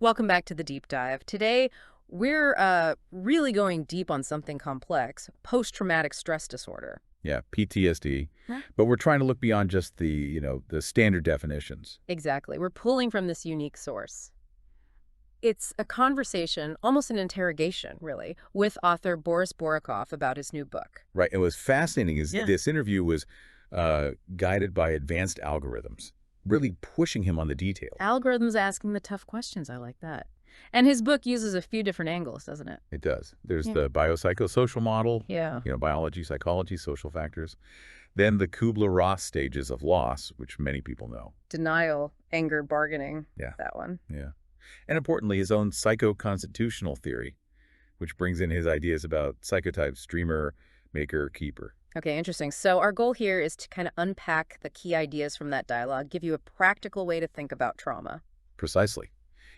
Welcome back to the deep dive. Today, we're really going deep on something complex, post-traumatic stress disorder. Yeah, PTSD. Yeah. But we're trying to look beyond just the standard definitions. Exactly. We're pulling from this unique source. It's a conversation, almost an interrogation, really, with author Boris Borokhov about his new book. Right. And what's fascinating is Yeah. this interview was guided by advanced algorithms, really pushing him on the detail. Algorithms asking the tough questions. I like that. And his book uses a few different angles, doesn't it? It does. There's Yeah. the biopsychosocial model, Yeah. biology, psychology, social factors. Then the Kubler-Ross stages of loss, which many people know. Denial, anger, bargaining. Yeah. That one. Yeah. And importantly, his own psycho-constitutional theory, which brings in his ideas about psychotypes, dreamer, maker, keeper. Okay, interesting. So our goal here is to kind of unpack the key ideas from that dialogue, give you a practical way to think about trauma. Precisely.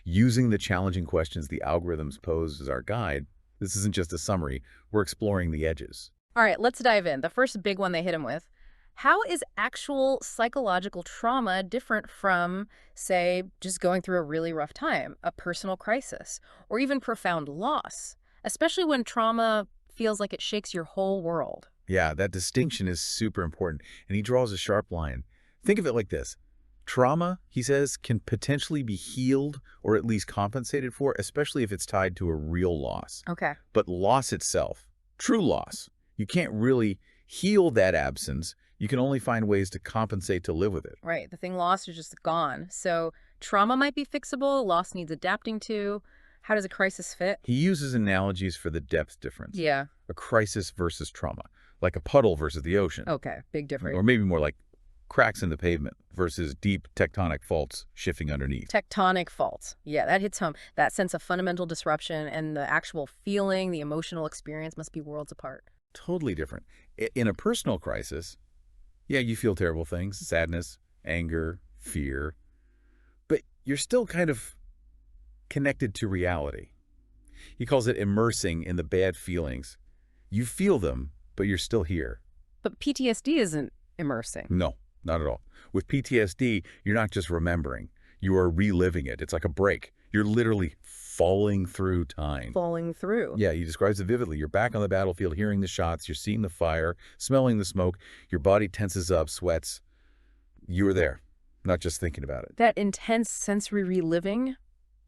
Using the challenging questions the algorithms pose as our guide, this isn't just a summary, we're exploring the edges. All right, let's dive in. The first big one they hit him with. How is actual psychological trauma different from, say, just going through a really rough time, a personal crisis, or even profound loss, especially when trauma feels like it shakes your whole world? Yeah, that distinction is super important, and he draws a sharp line. Think of it like this. Trauma, he says, can potentially be healed or at least compensated for, especially if it's tied to a real loss. Okay. But loss itself, true loss, you can't really heal that absence. You can only find ways to compensate to live with it. Right. The thing lost is just gone. So trauma might be fixable, loss needs adapting to. How does a crisis fit? He uses analogies for the depth difference. Yeah. A crisis versus trauma, like a puddle versus the ocean. Okay. Big difference. Or maybe more like cracks in the pavement versus deep tectonic faults shifting underneath. Tectonic faults. Yeah, that hits home. That sense of fundamental disruption and the actual feeling, the emotional experience must be worlds apart. Totally different. In a personal crisis, yeah, you feel terrible things, sadness, anger, fear, but you're still kind of connected to reality. He calls it immersing in the bad feelings. You feel them, but you're still here. But PTSD isn't immersing. No, not at all. With PTSD, you're not just remembering. You are reliving it. It's like a break. You're literally falling through time. Falling through. Yeah, he describes it vividly. You're back on the battlefield, hearing the shots, you're seeing the fire, smelling the smoke, your body tenses up, sweats. You were there, not just thinking about it. That intense sensory reliving,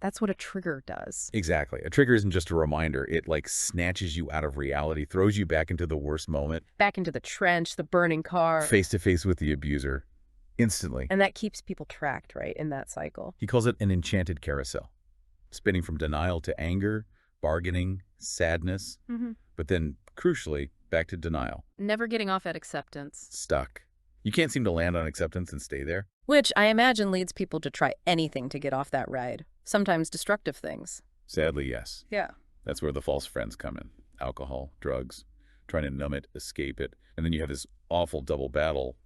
that's what a trigger does. Exactly. A trigger isn't just a reminder. It like snatches you out of reality, throws you back into the worst moment. Back into the trench, the burning car. Face to face with the abuser. Instantly. And that keeps people tracked, right, in that cycle. He calls it an enchanted carousel. Spinning from denial to anger, bargaining, sadness, but then, crucially, back to denial. Never getting off at acceptance. Stuck. You can't seem to land on acceptance and stay there. Which I imagine leads people to try anything to get off that ride. Sometimes destructive things. Sadly, yes. Yeah. That's where the false friends come in. Alcohol, drugs, trying to numb it, escape it. And then you have this awful double battle,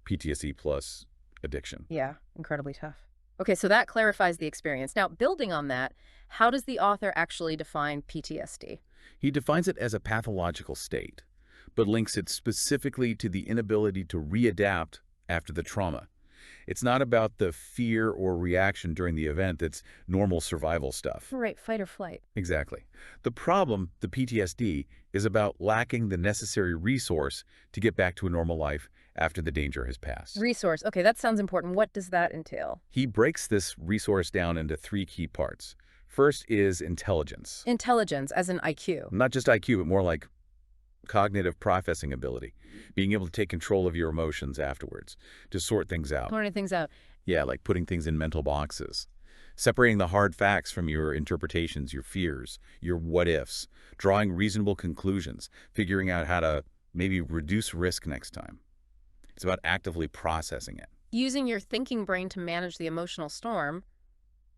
PTSD plus addiction. Yeah, incredibly tough. Okay, so that clarifies the experience. Now, building on that, how does the author actually define PTSD? He defines it as a pathological state, but links it specifically to the inability to readapt after the trauma. It's not about the fear or reaction during the event. It's normal survival stuff. Right, fight or flight. Exactly. The problem, the PTSD, is about lacking the necessary resource to get back to a normal life after the danger has passed. Resource. Okay, that sounds important. What does that entail? He breaks this resource down into three key parts. First is intelligence. Intelligence, as in IQ. Not just IQ, but more like cognitive processing ability. Being able to take control of your emotions afterwards, to sort things out. Sorting things out. Yeah, like putting things in mental boxes. Separating the hard facts from your interpretations, your fears, your what-ifs. Drawing reasonable conclusions. Figuring out how to maybe reduce risk next time. It's about actively processing it. Using your thinking brain to manage the emotional storm.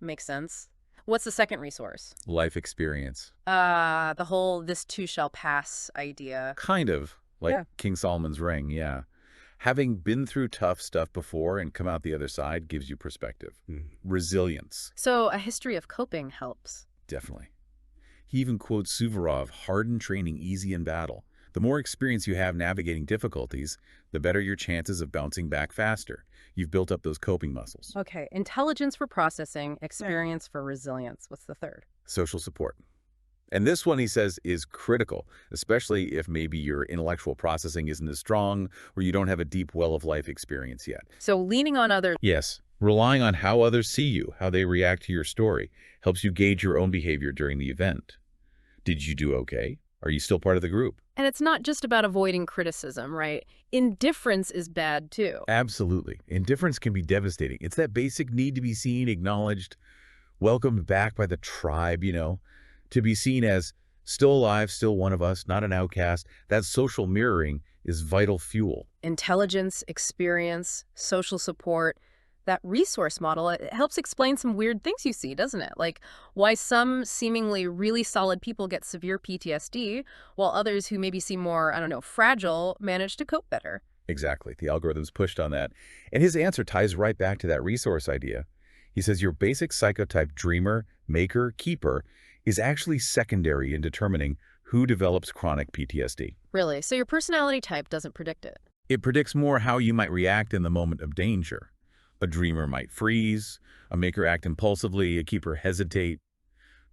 Makes sense. What's the second resource? Life experience. The whole this too shall pass idea. Kind of. Like Yeah. King Solomon's ring, yeah. Having been through tough stuff before and come out the other side gives you perspective. Resilience, So a history of coping helps. definitely. He even quotes Suvorov, hardened training easy in battle. The more experience you have navigating difficulties, the better your chances of bouncing back faster. You've built up those coping muscles. Okay, intelligence for processing, experience for resilience. What's the third? Social support. And this one, he says, is critical, especially if maybe your intellectual processing isn't as strong or you don't have a deep well of life experience yet. So leaning on others. Yes, relying on how others see you, how they react to your story, helps you gauge your own behavior during the event. Did you do okay? Are you still part of the group? And it's not just about avoiding criticism, right? Indifference is bad too. Absolutely. Indifference can be devastating. It's that basic need to be seen, acknowledged, welcomed back by the tribe, to be seen as still alive, still one of us, not an outcast. That social mirroring is vital fuel. Intelligence, experience, social support. That resource model, it helps explain some weird things you see, doesn't it? Like why some seemingly really solid people get severe PTSD, while others who maybe seem more, I don't know, fragile manage to cope better. Exactly. The algorithm's pushed on that. And his answer ties right back to that resource idea. He says your basic psychotype dreamer, maker, keeper is actually secondary in determining who develops chronic PTSD. Really? So your personality type doesn't predict it? It predicts more how you might react in the moment of danger. A dreamer might freeze, a maker act impulsively, a keeper hesitate.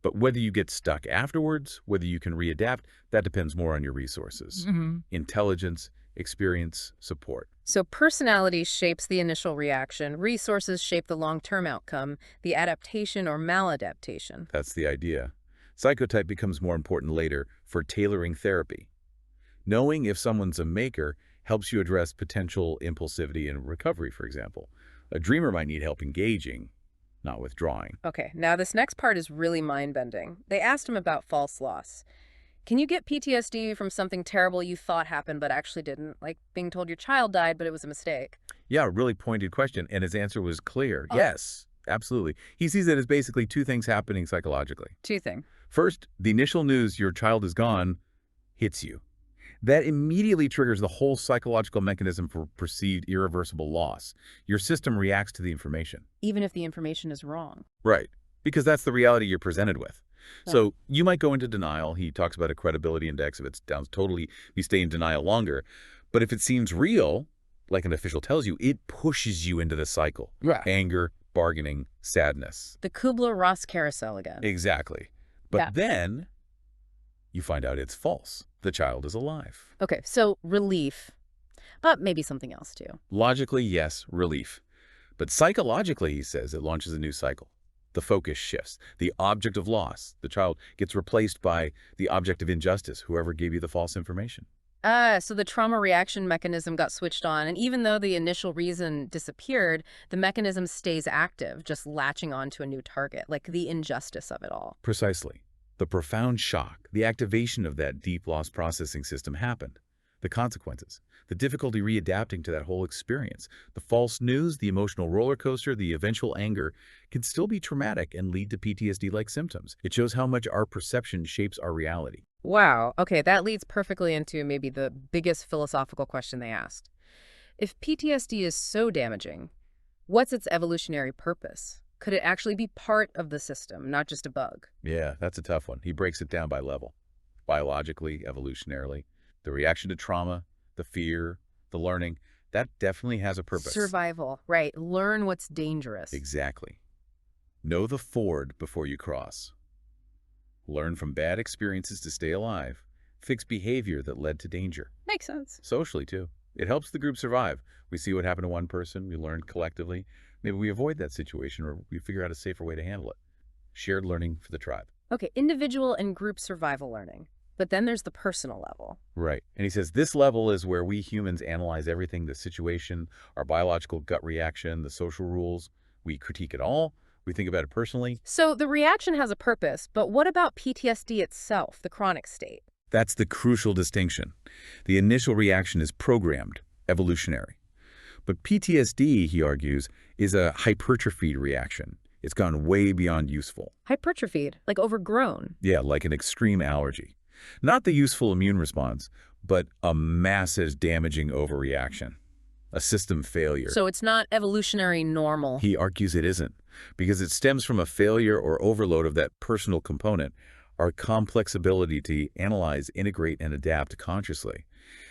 But whether you get stuck afterwards, whether you can readapt, that depends more on your resources. Intelligence, experience, support. So personality shapes the initial reaction, resources shape the long-term outcome, the adaptation or maladaptation. That's the idea. Psychotype becomes more important later for tailoring therapy. Knowing if someone's a maker helps you address potential impulsivity in recovery, for example. A dreamer might need help engaging, not withdrawing. Okay, now this next part is really mind-bending. They asked him about false loss. Can you get PTSD from something terrible you thought happened but actually didn't? Like being told your child died, but it was a mistake. Yeah, a really pointed question, and his answer was clear. Yes, absolutely. He sees it as basically two things happening psychologically. Two things. First, the initial news your child is gone hits you. That immediately triggers the whole psychological mechanism for perceived irreversible loss. Your system reacts to the information. Even if the information is wrong. Right, because that's the reality you're presented with. So you might go into denial. He talks about a credibility index. If it's down totally, you stay in denial longer. But if it seems real, like an official tells you, it pushes you into the cycle. Right. Anger, bargaining, sadness. The Kubler-Ross carousel again. Exactly. But then you find out it's false. The child is alive. Okay, so relief, but maybe something else too. Logically, yes, relief. But psychologically, he says, it launches a new cycle. The focus shifts. The object of loss, the child, gets replaced by the object of injustice, whoever gave you the false information. So the trauma reaction mechanism got switched on, and even though the initial reason disappeared, the mechanism stays active, just latching on to a new target, like the injustice of it all. Precisely. The profound shock, the activation of that deep loss processing system happened. The consequences, the difficulty readapting to that whole experience, the false news, the emotional roller coaster, the eventual anger can still be traumatic and lead to PTSD-like symptoms. It shows how much our perception shapes our reality. Wow. Okay, that leads perfectly into maybe the biggest philosophical question they asked. If PTSD is so damaging, what's its evolutionary purpose? Could it actually be part of the system, not just a bug? Yeah, that's a tough one. He breaks it down by level. Biologically, evolutionarily, the reaction to trauma, the fear, the learning, that definitely has a purpose. Survival, right. Learn what's dangerous. Exactly. Know the ford before you cross. Learn from bad experiences to stay alive. Fix behavior that led to danger. Makes sense. Socially, too. It helps the group survive. We see what happened to one person. We learn collectively. Maybe we avoid that situation or we figure out a safer way to handle it. Shared learning for the tribe. Okay, individual and group survival learning. But then there's the personal level. Right. And he says this level is where we humans analyze everything, the situation, our biological gut reaction, the social rules. We critique it all. We think about it personally. So the reaction has a purpose, but what about PTSD itself, the chronic state? That's the crucial distinction. The initial reaction is programmed, evolutionary. But PTSD, he argues, is a hypertrophied reaction. It's gone way beyond useful. Hypertrophied, like overgrown. Yeah, like an extreme allergy. Not the useful immune response, but a massive damaging overreaction. A system failure. So it's not evolutionary normal. He argues it isn't, because it stems from a failure or overload of that personal component, Our complex ability to analyze, integrate, and adapt consciously.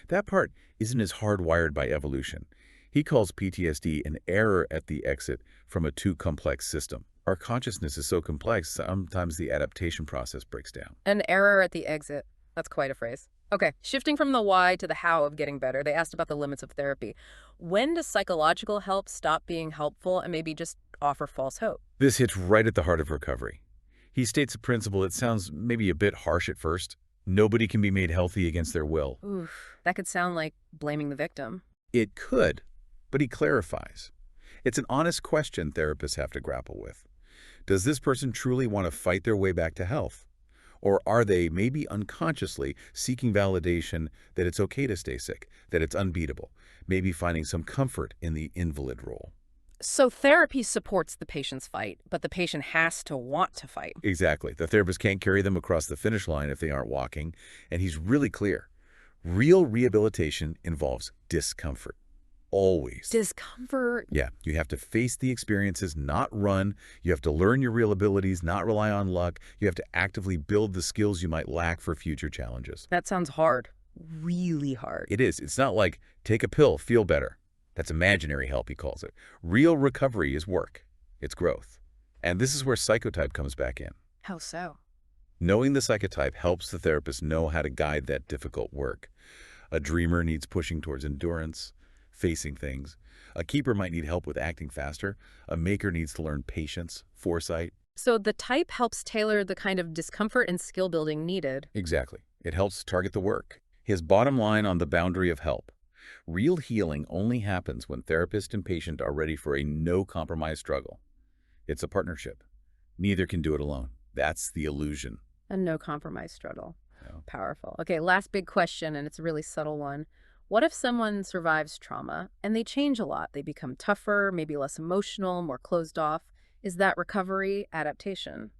That part isn't as hardwired by evolution. He calls PTSD an error at the exit from a too complex system. Our consciousness is so complex, sometimes the adaptation process breaks down. An error at the exit. That's quite a phrase. Okay, shifting from the why to the how of getting better, they asked about the limits of therapy. When does psychological help stop being helpful and maybe just offer false hope? This hits right at the heart of recovery. He states a principle that sounds maybe a bit harsh at first. Nobody can be made healthy against their will. Oof, that could sound like blaming the victim. It could, but he clarifies. It's an honest question therapists have to grapple with. Does this person truly want to fight their way back to health? Or are they, maybe unconsciously, seeking validation that it's okay to stay sick, that it's unbeatable, maybe finding some comfort in the invalid role? So therapy supports the patient's fight, but the patient has to want to fight. Exactly. The therapist can't carry them across the finish line if they aren't walking, and he's really clear. Real rehabilitation involves discomfort. Always. Discomfort. Yeah, you have to face the experiences, not run. You have to learn your real abilities, not rely on luck. You have to actively build the skills you might lack for future challenges. That sounds hard. Really hard. It is. It's not like, take a pill, feel better. That's imaginary help, he calls it. Real recovery is work. It's growth. And this is where psychotype comes back in. How so? Knowing the psychotype helps the therapist know how to guide that difficult work. A dreamer needs pushing towards endurance, facing things. A keeper might need help with acting faster. A maker needs to learn patience, foresight. So the type helps tailor the kind of discomfort and skill building needed. Exactly. It helps target the work. His bottom line on the boundary of help. Real healing only happens when therapist and patient are ready for a no-compromise struggle. It's a partnership. Neither can do it alone. That's the illusion. A no compromise struggle. No. Powerful. Okay, last big question, and it's a really subtle one. What if someone survives trauma and they change a lot? They become tougher, maybe less emotional, more closed off. Is that recovery, adaptation?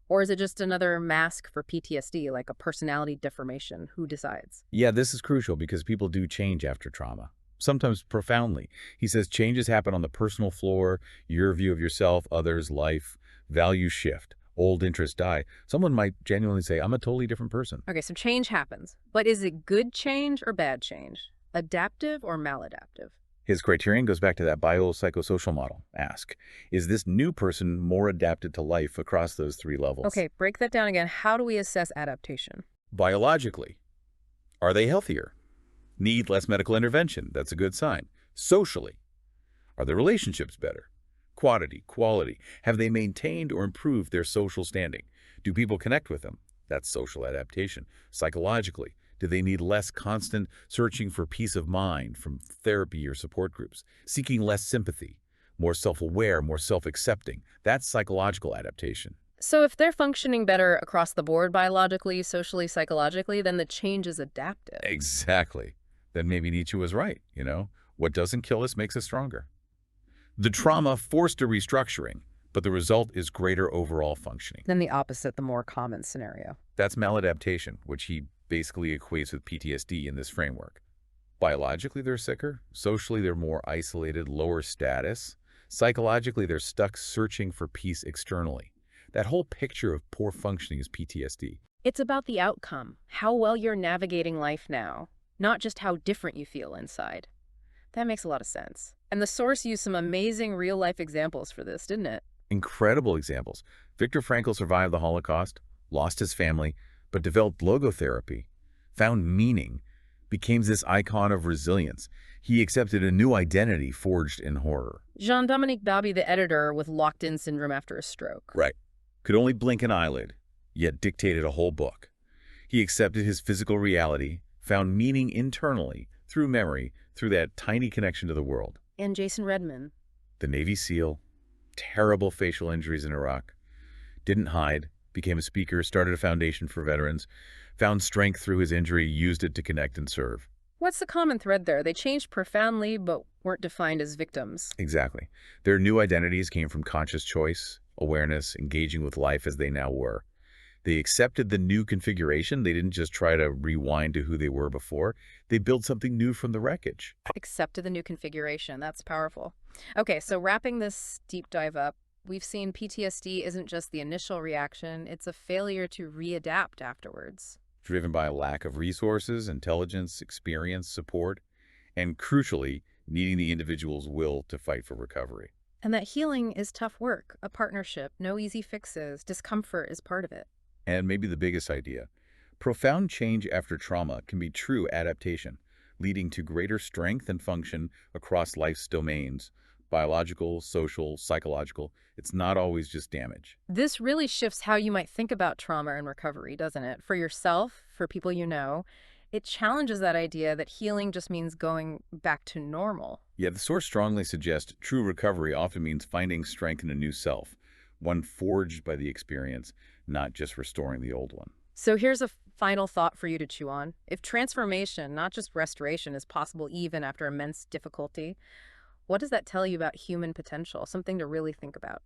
Or is it just another mask for PTSD, like a personality deformation? Who decides? Yeah, this is crucial because people do change after trauma, sometimes profoundly. He says changes happen on the personal floor, your view of yourself, others, life, values shift, old interests die. Someone might genuinely say, I'm a totally different person. Okay, so change happens. But is it good change or bad change? Adaptive or maladaptive? His criterion goes back to that biopsychosocial model. Ask, is this new person more adapted to life across those three levels? Okay, break that down again. How do we assess adaptation? Biologically, are they healthier? Need less medical intervention? That's a good sign. Socially, are their relationships better? Quantity, quality. Have they maintained or improved their social standing? Do people connect with them? That's social adaptation. Psychologically, do they need less constant searching for peace of mind from therapy or support groups? Seeking less sympathy, more self-aware, more self-accepting. That's psychological adaptation. So if they're functioning better across the board biologically, socially, psychologically, then the change is adaptive. Exactly. Then maybe Nietzsche was right, you know? What doesn't kill us makes us stronger. The trauma forced a restructuring, but the result is greater overall functioning. Then the opposite, the more common scenario. That's maladaptation, which he basically equates with PTSD in this framework. Biologically, they're sicker. Socially, they're more isolated, lower status. Psychologically, they're stuck searching for peace externally. That whole picture of poor functioning is PTSD. It's about the outcome, how well you're navigating life now, not just how different you feel inside. That makes a lot of sense. And the source used some amazing real-life examples for this, didn't it? Incredible examples. Viktor Frankl survived the Holocaust, lost his family, but developed logotherapy, found meaning, became this icon of resilience. He accepted a new identity forged in horror. Jean-Dominique Babi, the editor, with locked-in syndrome after a stroke. Right. Could only blink an eyelid, yet dictated a whole book. He accepted his physical reality, found meaning internally, through memory, through that tiny connection to the world. And Jason Redman. The Navy SEAL, terrible facial injuries in Iraq, didn't hide, became a speaker, started a foundation for veterans, found strength through his injury, used it to connect and serve. What's the common thread there? They changed profoundly, but weren't defined as victims. Exactly. Their new identities came from conscious choice, awareness, engaging with life as they now were. They accepted the new configuration. They didn't just try to rewind to who they were before. They built something new from the wreckage. Accepted the new configuration. That's powerful. Okay, so wrapping this deep dive up, We've seen PTSD isn't just the initial reaction, it's a failure to readapt afterwards. Driven by a lack of resources, intelligence, experience, support, and crucially, needing the individual's will to fight for recovery. And that healing is tough work, a partnership, no easy fixes, discomfort is part of it. And maybe the biggest idea, profound change after trauma can be true adaptation, leading to greater strength and function across life's domains, biological, social, psychological. It's not always just damage. This really shifts how you might think about trauma and recovery, doesn't it? For yourself, for people you know, it challenges that idea that healing just means going back to normal. Yet the source strongly suggests true recovery often means finding strength in a new self, one forged by the experience, not just restoring the old one. So here's a final thought for you to chew on. If transformation, not just restoration, is possible even after immense difficulty, what does that tell you about human potential? Something to really think about.